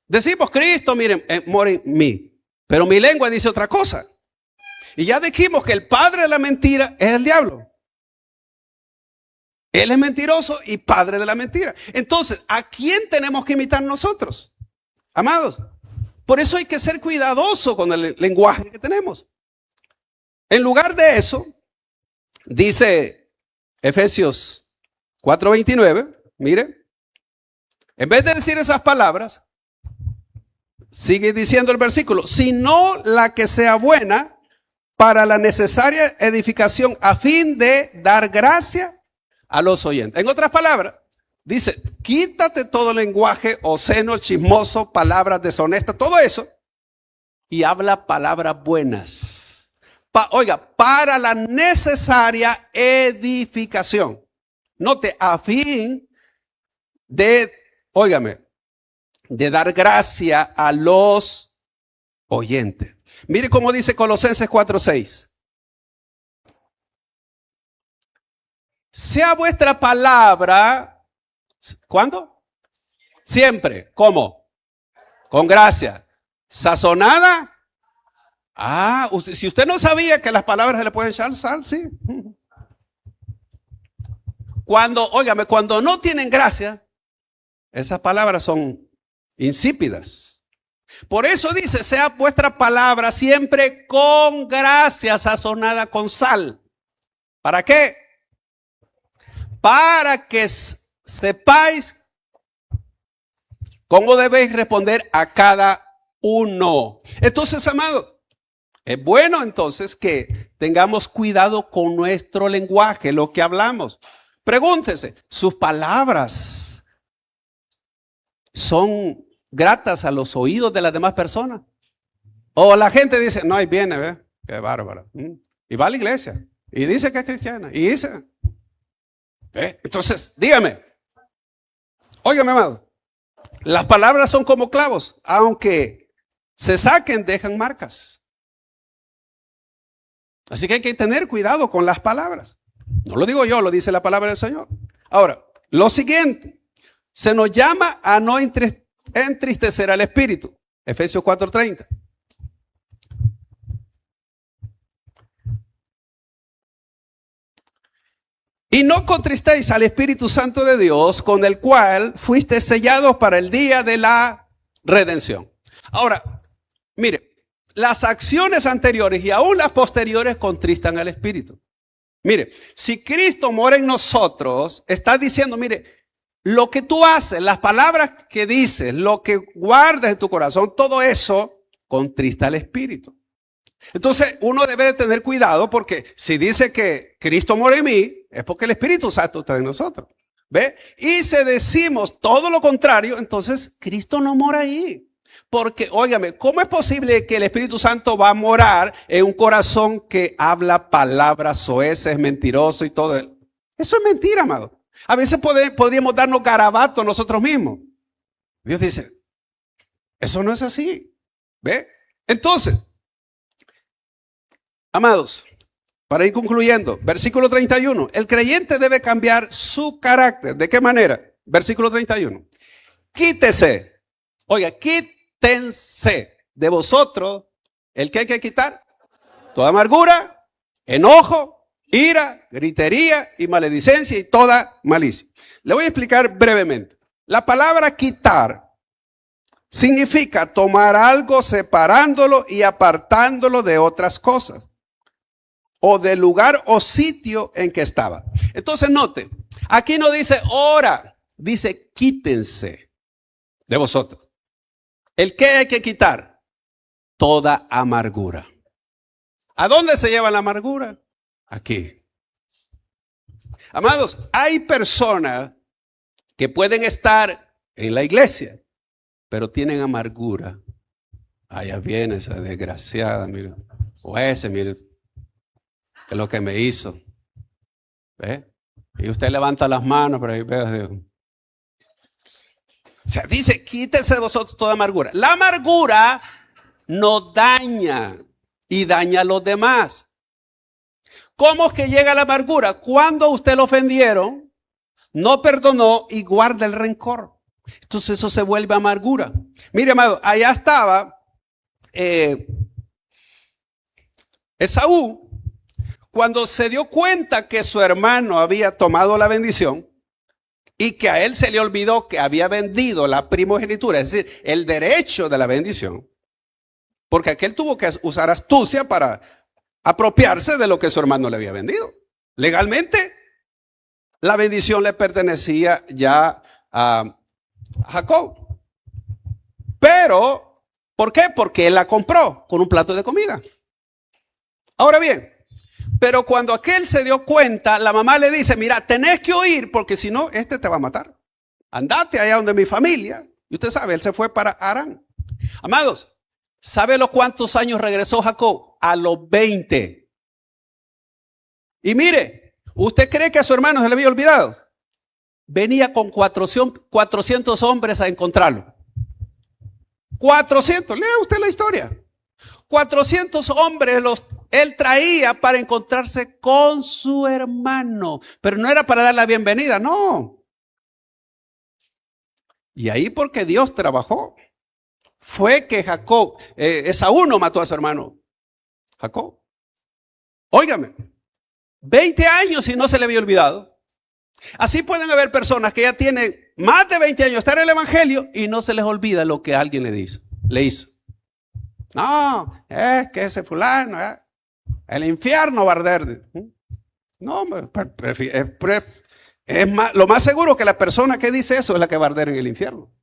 Decimos, Cristo, miren, mora en mí. Pero mi lengua dice otra cosa. Y ya dijimos que el padre de la mentira es el diablo. Él es mentiroso y padre de la mentira. Entonces, ¿a quién tenemos que imitar nosotros? Amados, por eso hay que ser cuidadoso con el lenguaje que tenemos. En lugar de eso, dice Efesios 4:29, mire, en vez de decir esas palabras, sigue diciendo el versículo, sino la que sea buena para la necesaria edificación a fin de dar gracia a los oyentes. En otras palabras, dice, quítate todo lenguaje obsceno, chismoso, palabras deshonestas, todo eso, y habla palabras buenas. Oiga, para la necesaria edificación. Note, a fin de, óigame, de dar gracia a los oyentes. Mire cómo dice Colosenses 4:6. Sea vuestra palabra, ¿cuándo? Siempre. ¿Cómo? Con gracia. Sazonada. Si usted no sabía que las palabras se le pueden echar sal, sí. Óigame, cuando no tienen gracia, esas palabras son insípidas. Por eso dice, sea vuestra palabra siempre con gracia, sazonada con sal. ¿Para qué? Para que sepáis cómo debéis responder a cada uno. Entonces, amado, es bueno entonces que tengamos cuidado con nuestro lenguaje, lo que hablamos. Pregúntese, ¿sus palabras son gratas a los oídos de las demás personas? O la gente dice, no, ahí viene, ¿ve? Qué bárbaro. Y va a la iglesia. Y dice que es cristiana. Y dice, ¿ve? Entonces, dígame. Óigame, amado. Las palabras son como clavos. Aunque se saquen, dejan marcas. Así que hay que tener cuidado con las palabras. No lo digo yo, lo dice la palabra del Señor. Ahora, lo siguiente. Se nos llama a no entristecer al Espíritu. Efesios 4:30. Y no contristéis al Espíritu Santo de Dios, con el cual fuiste sellados para el día de la redención. Ahora, mire, las acciones anteriores y aún las posteriores contristan al Espíritu. Mire, si Cristo mora en nosotros, está diciendo, mire, lo que tú haces, las palabras que dices, lo que guardas en tu corazón, todo eso contrista al Espíritu. Entonces, uno debe de tener cuidado porque si dice que Cristo mora en mí, es porque el Espíritu Santo está en nosotros. ¿Ve? Y si decimos todo lo contrario, entonces Cristo no mora ahí. Porque, óigame, ¿cómo es posible que el Espíritu Santo va a morar en un corazón que habla palabras soeces, mentiroso y todo? Eso es mentira, amado. A veces podríamos darnos garabatos nosotros mismos. Dios dice, eso no es así. ¿Ve? Entonces, amados, para ir concluyendo, versículo 31. El creyente debe cambiar su carácter. ¿De qué manera? Versículo 31. Quítese. Oiga, quítense de vosotros. ¿El que hay que quitar? Toda amargura, enojo, ira, gritería y maledicencia y toda malicia. Le voy a explicar brevemente. La palabra quitar significa tomar algo separándolo y apartándolo de otras cosas, o del lugar o sitio en que estaba. Entonces note, aquí no dice ora, dice quítense de vosotros. ¿El qué hay que quitar? Toda amargura. ¿A dónde se lleva la amargura? Aquí. Amados, hay personas que pueden estar en la iglesia, pero tienen amargura. Allá viene esa desgraciada, mire. O ese, mire, que es lo que me hizo. ¿Ve? Y usted levanta las manos, pero ahí ve. O sea, dice, quítese de vosotros toda amargura. La amargura nos daña y daña a los demás. ¿Cómo es que llega la amargura? Cuando usted lo ofendieron, no perdonó y guarda el rencor. Entonces eso se vuelve amargura. Mire, amado, allá estaba Esaú, cuando se dio cuenta que su hermano había tomado la bendición y que a él se le olvidó que había vendido la primogenitura, es decir, el derecho de la bendición, porque aquel tuvo que usar astucia para apropiarse de lo que su hermano le había vendido. Legalmente, la bendición le pertenecía ya a Jacob. Pero, ¿por qué? Porque él la compró con un plato de comida. Ahora bien, pero cuando aquel se dio cuenta, la mamá le dice, mira, tenés que huir porque si no, este te va a matar. Andate allá donde mi familia. Y usted sabe, él se fue para Harán. Amados, ¿sabe los cuántos años regresó Jacob? A los 20. Y mire, ¿usted cree que a su hermano se le había olvidado? Venía con 400 hombres a encontrarlo. 400, lea usted la historia. 400 hombres él traía para encontrarse con su hermano. Pero no era para dar la bienvenida, no. Y ahí porque Dios trabajó, fue que Jacob, Esaú no mató a su hermano Jacob. Óigame, 20 años y no se le había olvidado. Así pueden haber personas que ya tienen más de 20 años, están en el evangelio y no se les olvida lo que alguien le hizo. No, es que ese fulano, el infierno va a arder. No, lo más seguro que la persona que dice eso es la que va a arder en el infierno.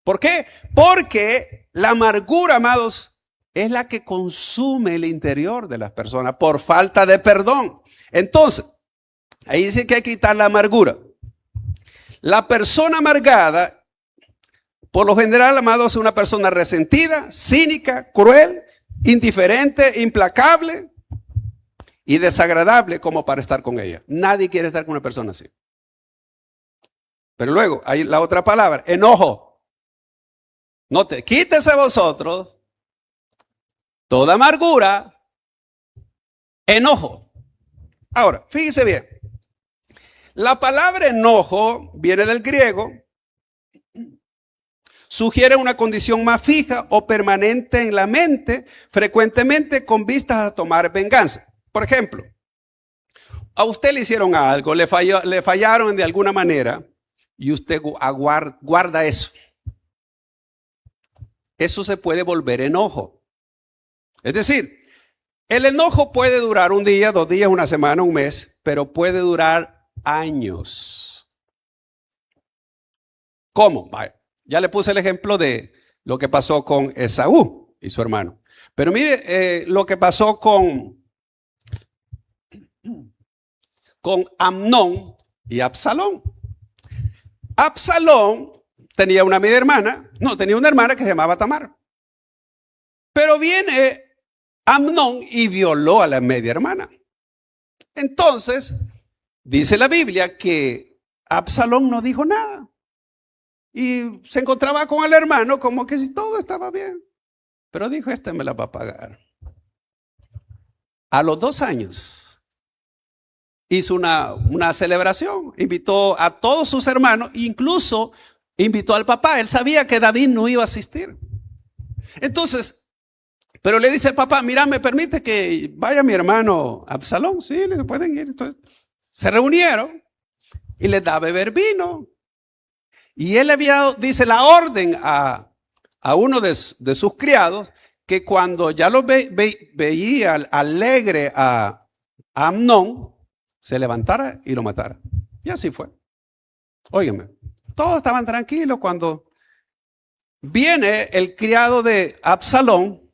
¿Por qué? Porque la amargura, amados, es la que consume el interior de las personas por falta de perdón. Entonces, ahí dice que hay que quitar la amargura. La persona amargada, por lo general, amados, es una persona resentida, cínica, cruel, indiferente, implacable y desagradable como para estar con ella. Nadie quiere estar con una persona así. Pero luego hay la otra palabra, enojo. Note, quítese vosotros toda amargura, enojo. Ahora, fíjese bien. La palabra enojo viene del griego. Sugiere una condición más fija o permanente en la mente, frecuentemente con vistas a tomar venganza. Por ejemplo, a usted le hicieron algo, le fallaron de alguna manera y usted guarda eso. Eso se puede volver enojo. Es decir, el enojo puede durar un día, 2 días, una semana, un mes, pero puede durar años. ¿Cómo? Vaya. Ya le puse el ejemplo de lo que pasó con Esaú y su hermano. Pero mire lo que pasó con Amnón y Absalón. Absalón tenía una media hermana, tenía una hermana que se llamaba Tamar. Pero viene Amnón y violó a la media hermana. Entonces, dice la Biblia que Absalón no dijo nada. Y se encontraba con el hermano como que si todo estaba bien. Pero dijo, este me la va a pagar. A los 2 años hizo una celebración. Invitó a todos sus hermanos, incluso invitó al papá. Él sabía que David no iba a asistir. Entonces, pero le dice al papá, mira, ¿me permite que vaya mi hermano Absalón? Sí, le pueden ir. Entonces, se reunieron y les da a beber vino. Y él había dado, dice, la orden a uno de sus criados que cuando ya lo veía alegre a Amnón, se levantara y lo matara. Y así fue. Óigame, todos estaban tranquilos cuando viene el criado de Absalón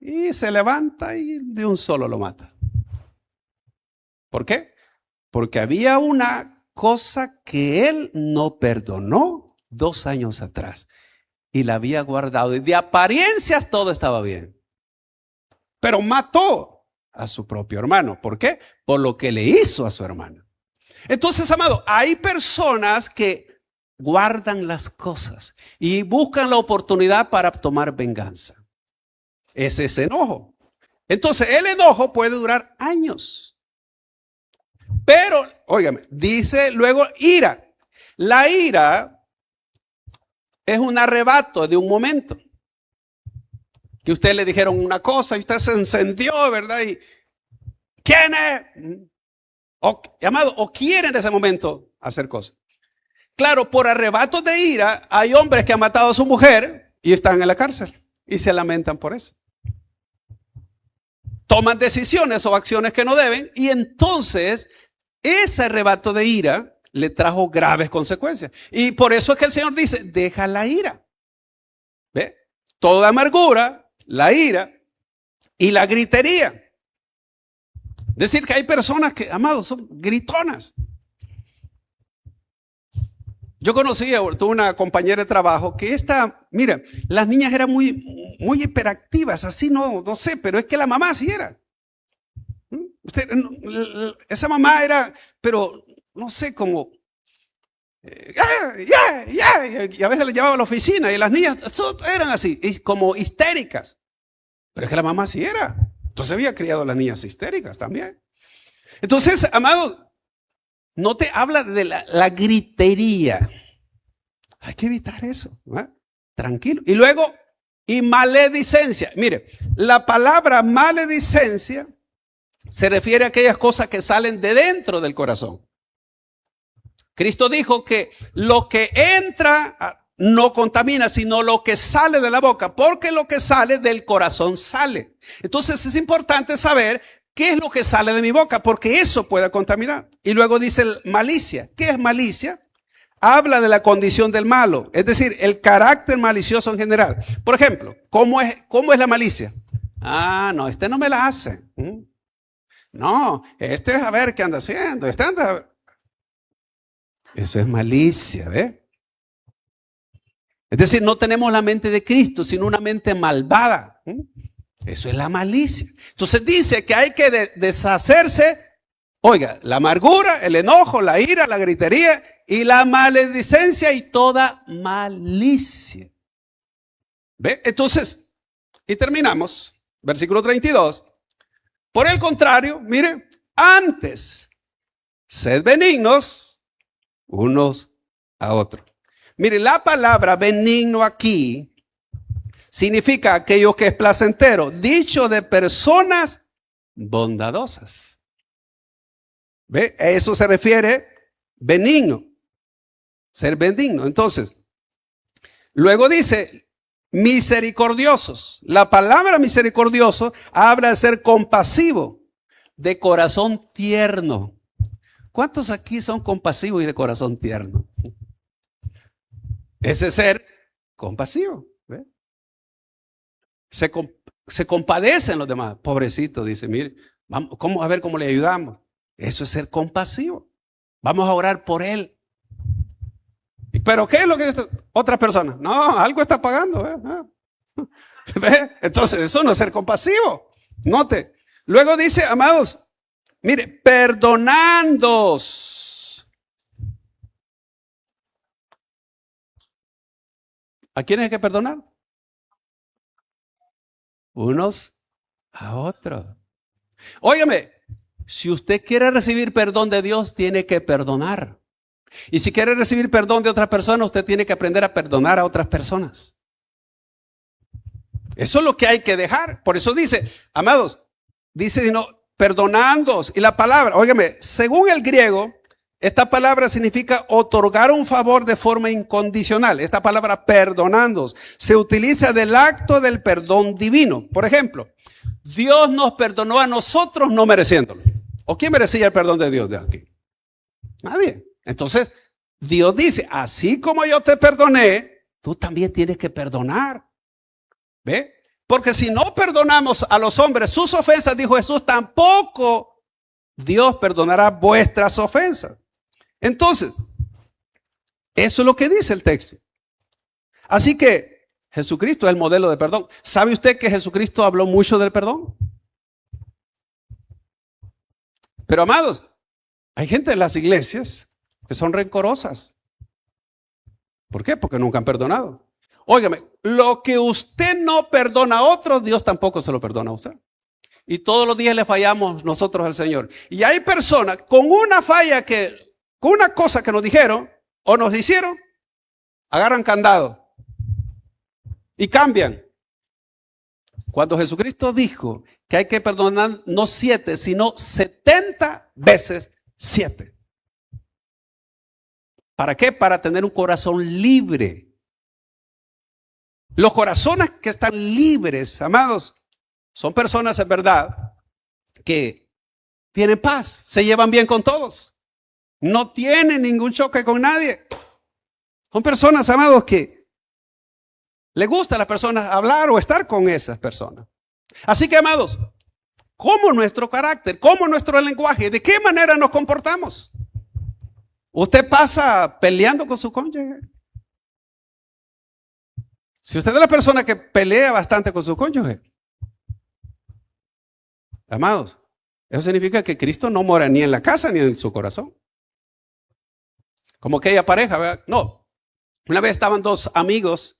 y se levanta y de un solo lo mata. ¿Por qué? Porque había una cosa que él no perdonó 2 años atrás y la había guardado, y de apariencias todo estaba bien, pero mató a su propio hermano. ¿Por qué? Por lo que le hizo a su hermano. Entonces, amado, hay personas que guardan las cosas y buscan la oportunidad para tomar venganza. Ese es enojo. Entonces, el enojo puede durar años. Pero, óigame, dice luego ira. La ira es un arrebato de un momento. Que usted le dijeron una cosa y usted se encendió, ¿verdad? Y ¿quién es? Amado, o quiere en ese momento hacer cosas. Claro, por arrebatos de ira, hay hombres que han matado a su mujer y están en la cárcel y se lamentan por eso. Toman decisiones o acciones que no deben, y entonces ese arrebato de ira le trajo graves consecuencias. Y por eso es que el Señor dice, deja la ira. ¿Ve? Toda amargura, la ira y la gritería. Es decir, que hay personas que, amados, son gritonas. Yo tuve una compañera de trabajo que mira, las niñas eran muy hiperactivas, así no sé, pero es que la mamá sí era. Esa mamá era, pero no sé, como, y a veces le llevaba a la oficina y las niñas eran así, como histéricas. Pero es que la mamá sí era. Entonces había criado a las niñas histéricas también. Entonces, amado, no te habla de la gritería. Hay que evitar eso, ¿eh? Tranquilo. Y luego, y maledicencia. Mire, la palabra maledicencia se refiere a aquellas cosas que salen de dentro del corazón. Cristo dijo que lo que entra no contamina, sino lo que sale de la boca, porque lo que sale del corazón sale. Entonces es importante saber qué es lo que sale de mi boca, porque eso puede contaminar. Y luego dice malicia. ¿Qué es malicia? Habla de la condición del malo, es decir, el carácter malicioso en general. Por ejemplo, ¿cómo es la malicia? No, este no me la hace. No, este es a ver qué anda haciendo. Eso es malicia, ¿ve? Es decir, no tenemos la mente de Cristo, sino una mente malvada. Eso es la malicia. Entonces dice que hay que deshacerse, oiga, la amargura, el enojo, la ira, la gritería y la maledicencia y toda malicia. ¿Ve? Entonces, y terminamos, versículo 32. Por el contrario, mire, antes, sed benignos unos a otros. Mire, la palabra benigno aquí significa aquello que es placentero, dicho de personas bondadosas. ¿Ve? A eso se refiere benigno, ser benigno. Entonces, luego dice misericordiosos. La palabra misericordioso habla de ser compasivo, de corazón tierno. ¿Cuántos aquí son compasivos y de corazón tierno? Ese es ser compasivo. ¿Ve? Se compadecen los demás. Pobrecito, dice, mire, vamos a ver cómo le ayudamos. Eso es ser compasivo. Vamos a orar por él. ¿Pero qué es lo que dice otra persona? No, algo está pagando. ¿Ve? Entonces, eso no es ser compasivo. Note. Luego dice, amados, mire, perdonándoos. ¿A quiénes hay que perdonar? Unos a otros. Óigame, si usted quiere recibir perdón de Dios, tiene que perdonar. Y si quiere recibir perdón de otras personas, usted tiene que aprender a perdonar a otras personas. Eso es lo que hay que dejar. Por eso dice, amados, dice, no, perdonándoos. Y la palabra, óigame, según el griego, esta palabra significa otorgar un favor de forma incondicional. Esta palabra perdonándoos se utiliza del acto del perdón divino. Por ejemplo, Dios nos perdonó a nosotros no mereciéndolo. ¿O quién merecía el perdón de Dios de aquí? Nadie. Entonces, Dios dice, así como yo te perdoné, tú también tienes que perdonar. ¿Ve? Porque si no perdonamos a los hombres sus ofensas, dijo Jesús, tampoco Dios perdonará vuestras ofensas. Entonces, eso es lo que dice el texto. Así que Jesucristo es el modelo de perdón. ¿Sabe usted que Jesucristo habló mucho del perdón? Pero amados, hay gente en las iglesias que son rencorosas. ¿Por qué? Porque nunca han perdonado. Óigame, lo que usted no perdona a otros, Dios tampoco se lo perdona a usted. Y todos los días le fallamos nosotros al Señor. Y hay personas con una falla con una cosa que nos dijeron o nos hicieron, agarran candado y cambian. Cuando Jesucristo dijo que hay que perdonar no 7, sino 70 veces 7. ¿Para qué? Para tener un corazón libre. Los corazones que están libres, amados, son personas en verdad que tienen paz, se llevan bien con todos, no tienen ningún choque con nadie. Son personas, amados, que les gusta a las personas hablar o estar con esas personas. Así que, amados, ¿cómo nuestro carácter, cómo nuestro lenguaje, de qué manera nos comportamos? ¿Usted pasa peleando con su cónyuge? Si usted es la persona que pelea bastante con su cónyuge, amados, eso significa que Cristo no mora ni en la casa ni en su corazón. Como aquella pareja, ¿verdad? No. Una vez estaban dos amigos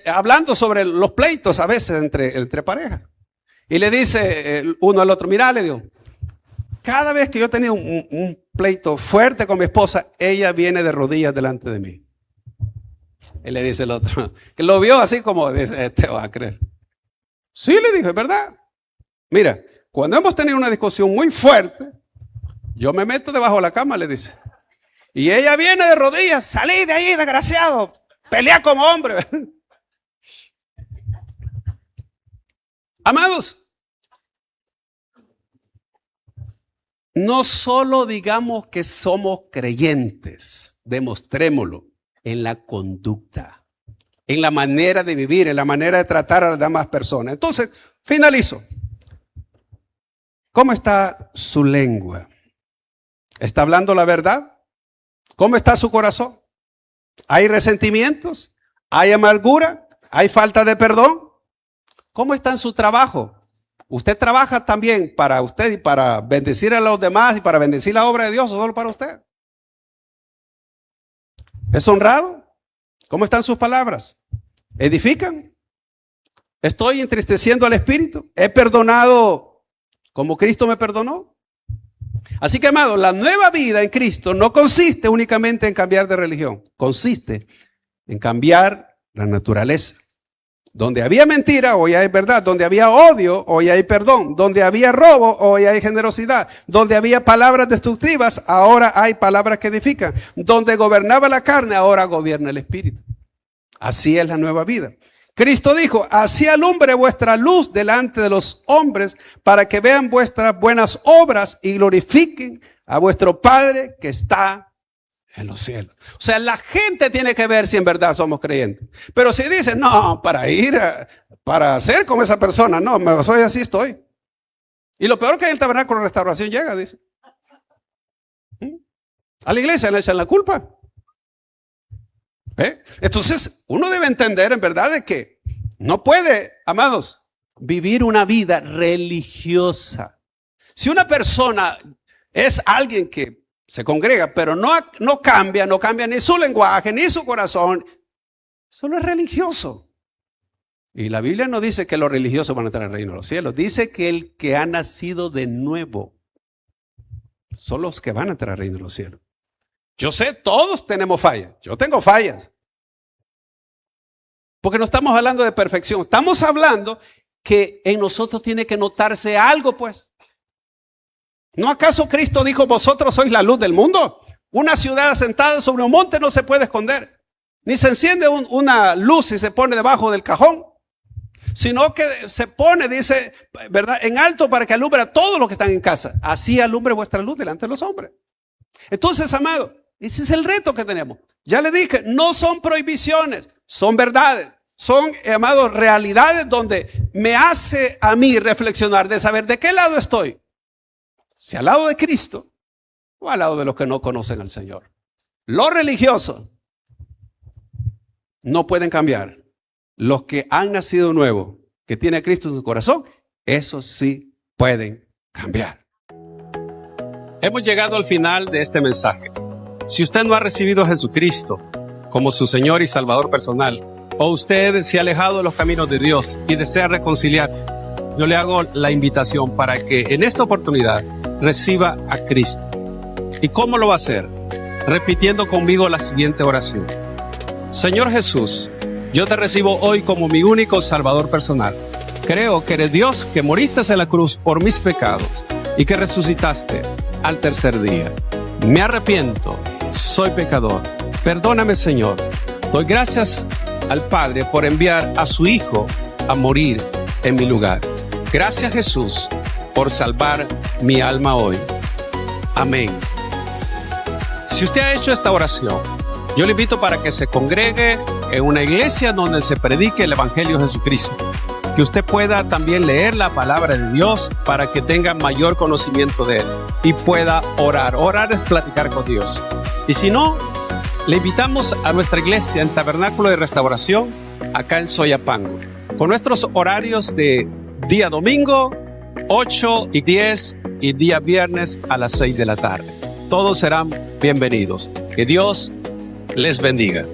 hablando sobre los pleitos a veces entre parejas. Y le dice uno al otro, mira, le digo, cada vez que yo tenía un pleito fuerte con mi esposa, ella viene de rodillas delante de mí. Y le dice el otro, que lo vio así como, dice, te va a creer. Sí, le dijo, es verdad. Mira, cuando hemos tenido una discusión muy fuerte, yo me meto debajo de la cama, le dice. Y ella viene de rodillas, salí de ahí, desgraciado, pelea como hombre. Amados, no solo digamos que somos creyentes, demostrémoslo en la conducta, en la manera de vivir, en la manera de tratar a las demás personas. Entonces, finalizo. ¿Cómo está su lengua? ¿Está hablando la verdad? ¿Cómo está su corazón? ¿Hay resentimientos? ¿Hay amargura? ¿Hay falta de perdón? ¿Cómo está en su trabajo? ¿Usted trabaja también para usted y para bendecir a los demás y para bendecir la obra de Dios o solo para usted? ¿Es honrado? ¿Cómo están sus palabras? ¿Edifican? ¿Estoy entristeciendo al Espíritu? ¿He perdonado como Cristo me perdonó? Así que, amados, la nueva vida en Cristo no consiste únicamente en cambiar de religión. Consiste en cambiar la naturaleza. Donde había mentira, hoy hay verdad. Donde había odio, hoy hay perdón. Donde había robo, hoy hay generosidad. Donde había palabras destructivas, ahora hay palabras que edifican. Donde gobernaba la carne, ahora gobierna el Espíritu. Así es la nueva vida. Cristo dijo, así alumbre vuestra luz delante de los hombres para que vean vuestras buenas obras y glorifiquen a vuestro Padre que está en los cielos. O sea, la gente tiene que ver si en verdad somos creyentes. Pero si dicen, no, para ser como esa persona, no, soy así estoy. Y lo peor que el tabernáculo de restauración llega, dice. A la iglesia le echan la culpa. Entonces, uno debe entender en verdad de que no puede, amados, vivir una vida religiosa. Si una persona es alguien que se congrega, pero no cambia ni su lenguaje, ni su corazón, solo es religioso. Y la Biblia no dice que los religiosos van a entrar al reino de los cielos. Dice que el que ha nacido de nuevo son los que van a entrar al reino de los cielos. Yo sé, todos tenemos fallas. Yo tengo fallas. Porque no estamos hablando de perfección. Estamos hablando que en nosotros tiene que notarse algo, pues. ¿No acaso Cristo dijo, vosotros sois la luz del mundo? Una ciudad asentada sobre un monte no se puede esconder. Ni se enciende una luz y se pone debajo del cajón. Sino que se pone, dice, ¿verdad?, en alto para que alumbre a todos los que están en casa. Así alumbre vuestra luz delante de los hombres. Entonces, amado, ese es el reto que tenemos. Ya le dije, no son prohibiciones, son verdades. Son, amados, realidades donde me hace a mí reflexionar de saber de qué lado estoy. Si al lado de Cristo o al lado de los que no conocen al Señor. Los religiosos no pueden cambiar. Los que han nacido nuevo, que tiene a Cristo en su corazón, esos sí pueden cambiar. Hemos llegado al final de este mensaje. Si usted no ha recibido a Jesucristo como su Señor y Salvador personal, o usted se ha alejado de los caminos de Dios y desea reconciliarse, yo le hago la invitación para que en esta oportunidad reciba a Cristo. ¿Y cómo lo va a hacer? Repitiendo conmigo la siguiente oración. Señor Jesús, yo te recibo hoy como mi único Salvador personal. Creo que eres Dios, que moriste en la cruz por mis pecados y que resucitaste al tercer día. Me arrepiento, soy pecador. Perdóname, Señor. Doy gracias al Padre por enviar a su Hijo a morir en mi lugar. Gracias, Jesús, por salvar mi alma hoy. Amén. Si usted ha hecho esta oración, yo le invito para que se congregue en una iglesia donde se predique el Evangelio de Jesucristo. Que usted pueda también leer la palabra de Dios para que tenga mayor conocimiento de Él y pueda orar. Orar es platicar con Dios. Y si no, le invitamos a nuestra iglesia en Tabernáculo de Restauración, acá en Soyapango, con nuestros horarios de día domingo, 8 y 10, y día viernes a las 6 de la tarde. Todos serán bienvenidos. Que Dios les bendiga.